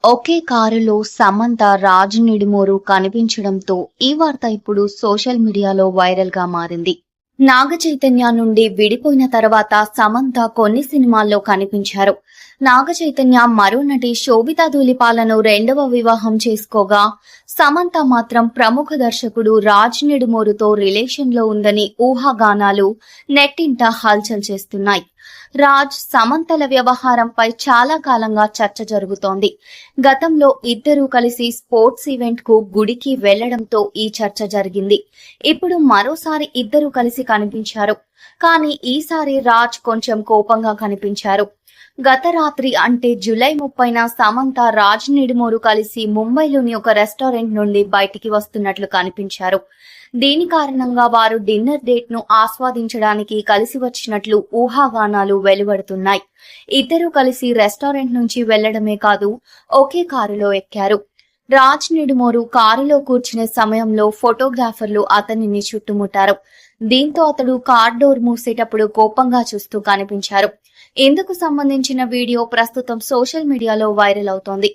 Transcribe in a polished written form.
ఒకే కారులో సమంత, రాజ్ నిడుమోరు కనిపించడంతో ఈ వార్త ఇప్పుడు సోషల్ మీడియాలో వైరల్ గా మారింది. నాగ చైతన్య నుండి విడిపోయిన తర్వాత సమంత కొన్ని సినిమాల్లో కనిపించారు. నాగ చైతన్య మరో నటి శోభితా ధూళిపాలను రెండవ వివాహం చేసుకోగా, సమంత మాత్రం ప్రముఖ దర్శకుడు రాజ్ నిడుమోరుతో రిలేషన్ లో ఉందని ఊహాగానాలు నెట్టింట హల్చల్ చేస్తున్నాయి. రాజ్, సమంతల వ్యవహారంపై చాలా కాలంగా చర్చ జరుగుతోంది. గతంలో ఇద్దరూ కలిసి స్పోర్ట్స్ ఈవెంట్ కు గుడికి వెళ్లడంతో ఈ చర్చ జరిగింది. ఇప్పుడు మరోసారి ఇద్దరూ కలిసి కనిపించారు. కానీ ఈసారి రాజ్ కొంచెం కోపంగా కనిపించారు. గత రాత్రి అంటే జూలై 30న సమంత, రాజ్ నిడుమోరు కలిసి ముంబైలోని ఒక రెస్టారెంట్ నుండి బయటికి వస్తున్నట్లు కనిపించారు. దీని కారణంగా వారు డిన్నర్ డేట్ ను ఆస్వాదించడానికి కలిసి వచ్చినట్లు ఊహాగానాలు వెలువడుతున్నాయి. ఇద్దరూ కలిసి రెస్టారెంట్ నుంచి వెళ్లడమే కాదు, ఒకే కారులో ఎక్కారు. రాజ్ నిడుమోరు కారులో కూర్చునే సమయంలో ఫోటోగ్రాఫర్లు అతనిని చుట్టుముట్టారు. దీంతో అతడు కార్ డోర్ మూసేటప్పుడు కోపంగా చూస్తూ కనిపించారు. ఇందుకు సంబంధించిన వీడియో ప్రస్తుతం సోషల్ మీడియాలో వైరల్ అవుతోంది.